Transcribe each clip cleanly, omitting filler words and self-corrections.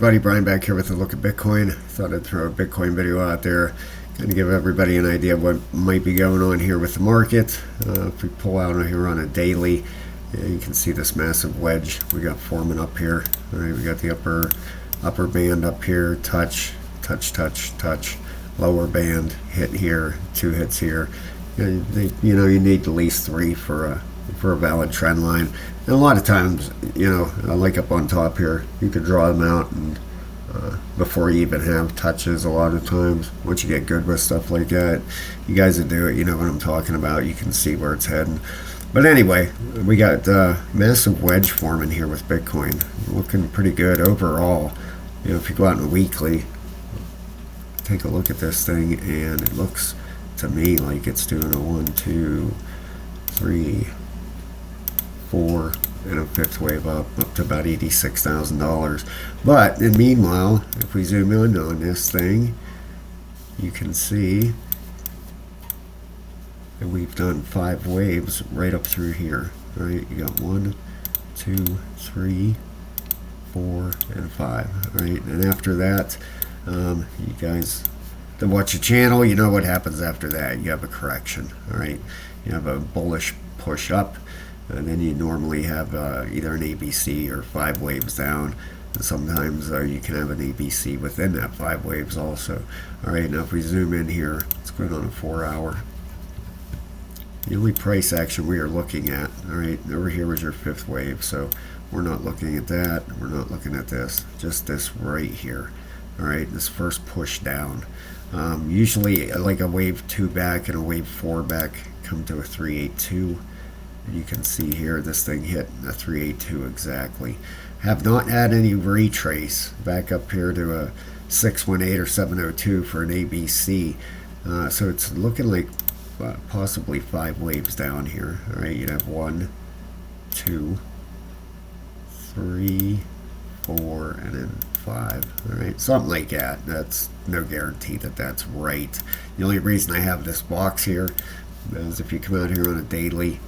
everybody, Brian back here with a look at Bitcoin. Thought I'd throw a Bitcoin video out there, kind of give everybody an idea of what might be going on here with the market. If we pull out here on a daily, you can see this massive wedge we got forming up here. All right, we got the upper band up here, touch, lower band, hit here, 2 hits here. You need at least 3 for a valid trend line. And a lot of times, like up on top here, you could draw them out and before you even have touches. A lot of times, once you get good with stuff like that, you guys that do it, you know what I'm talking about. You can see where it's heading. But anyway, we got massive wedge forming here with Bitcoin, looking pretty good overall. If you go out in a weekly, take a look at this thing, and it looks to me like it's doing a 1, 2, 3, 4 and a 5th wave up to about $86,000. But meanwhile, if we zoom in on this thing, you can see that we've done 5 waves right up through here. All right, you got 1, 2, 3, 4, and 5. All right, and after that, you guys that watch the channel, you know what happens after that. You have a correction. All right, you have a bullish push up, and then you normally have either an ABC or 5 waves down. And sometimes you can have an ABC within that 5 waves also. All right, now if we zoom in here, let's go on a 4-hour. The only price action we are looking at, all right, over here was your 5th wave, so we're not looking at that. We're not looking at this, just this right here. All right, this first push down. Usually like a wave 2 back and a wave 4 back come to a 382. And you can see here this thing hit a 382 exactly. Have not had any retrace back up here to a 618 or 702 for an ABC. So it's looking like possibly 5 waves down here. All right, you'd have 1, 2, 3, 4, and then 5. All right, something like that. That's no guarantee that that's right. The only reason I have this box here is if you come out here on a daily.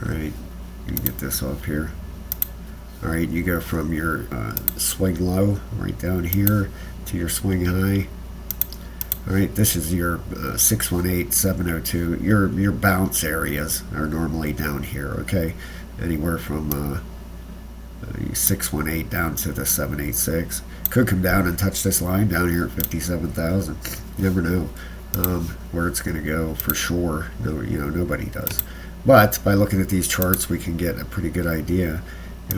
All right, you can get this off here. All right, you go from your swing low right down here to your swing high. All right, this is your 618, 702. Your bounce areas are normally down here. Okay, anywhere from 618 down to the 786. Could come down and touch this line down here at 57,000. You never know where it's going to go for sure. No, nobody does. But by looking at these charts, we can get a pretty good idea.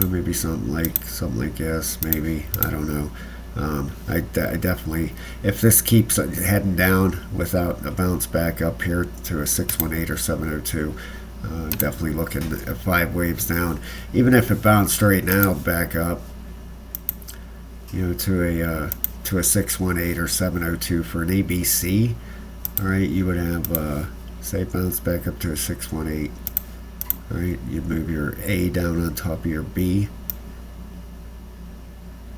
Maybe something like this. Maybe, I don't know. I definitely, if this keeps heading down without a bounce back up here to a 618 or 702, definitely looking at 5 waves down. Even if it bounced straight now back up, to a 618 or 702 for an ABC. All right, you would have say bounce back up to a 618. All right, you move your A down on top of your B.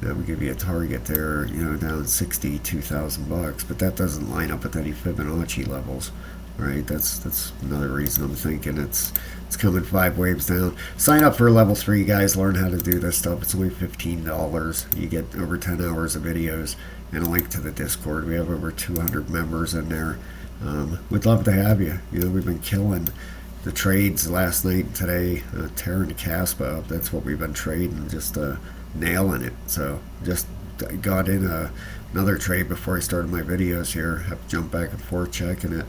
That would give you a target there, down $62,000, but that doesn't line up with any Fibonacci levels. All right, that's another reason I'm thinking it's coming 5 waves down. Sign up for level 3, guys. Learn how to do this stuff. It's only $15. You get over 10 hours of videos and a link to the Discord. We have over 200 members in there. We'd love to have you. We've been killing the trades last night and today, tearing the Caspa up. That's what we've been trading, just nailing it. So just got in another trade before I started my videos here. Have to jump back and forth checking it.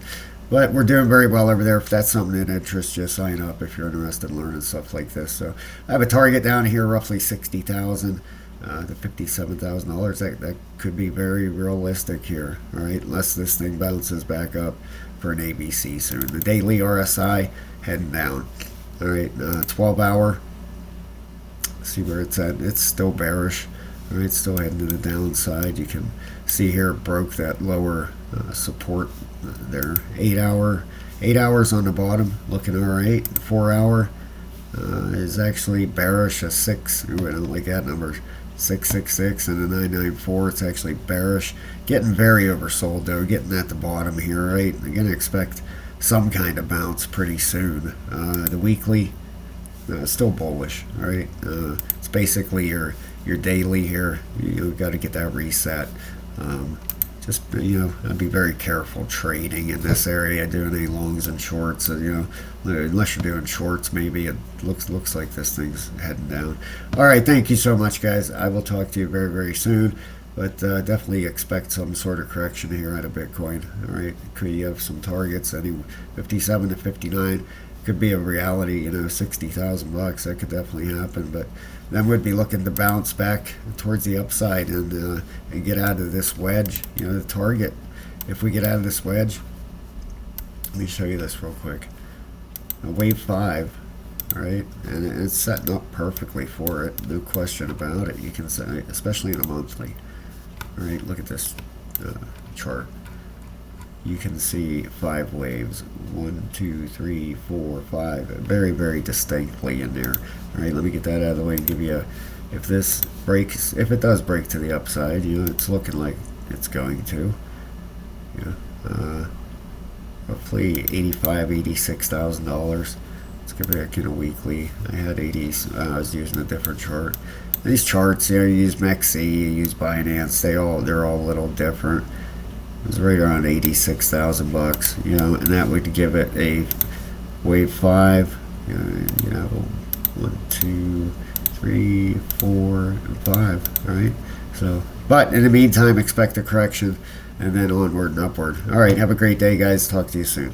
But we're doing very well over there. If that's something that interests you, sign up if you're interested in learning stuff like this. So I have a target down here, roughly 60,000 to $57,000. That could be very realistic here. All right, unless this thing bounces back up for an ABC soon. The daily RSI heading down. All right, 12-hour. See where it's at. It's still bearish. All right, still heading to the downside. You can see here it broke that lower support there. 8 hours on the bottom, looking all right. 4-hour is actually bearish. A 6. Ooh, I don't like that number. 666 and a 994. It's actually bearish. Getting very oversold though. Getting at the bottom here. Right. I'm gonna expect some kind of bounce pretty soon. The weekly still bullish. All right. It's basically your your daily here, you've got to get that reset. Just, I'd be very careful trading in this area, doing any longs and shorts. Unless you're doing shorts, maybe it looks like this thing's heading down. All right, thank you so much, guys. I will talk to you very, very soon. But definitely expect some sort of correction here out of Bitcoin. All right, could you have some targets? Any 57 to 59 could be a reality. 60,000 bucks, that could definitely happen. But then we'd be looking to bounce back towards the upside and get out of this wedge. The target. If we get out of this wedge, let me show you this real quick. Wave 5. All right, and it's setting up perfectly for it. No question about it. You can say, especially in a monthly. All right, look at this chart. You can see 5 waves, 1, 2, 3, 4, 5, very, very distinctly in there. All right, let me get that out of the way and give you if this breaks, if it does break to the upside, it's looking like it's going to. Roughly $86,000. Let's go back in a weekly. I had 80s. I was using a different chart. These charts here, you use MEXC, you use Binance. They're all a little different. It was right around 86,000 bucks, and that would give it a wave 5. 1, 2, 3, 4, and 5. All right. So, but in the meantime, expect a correction, and then onward and upward. All right. Have a great day, guys. Talk to you soon.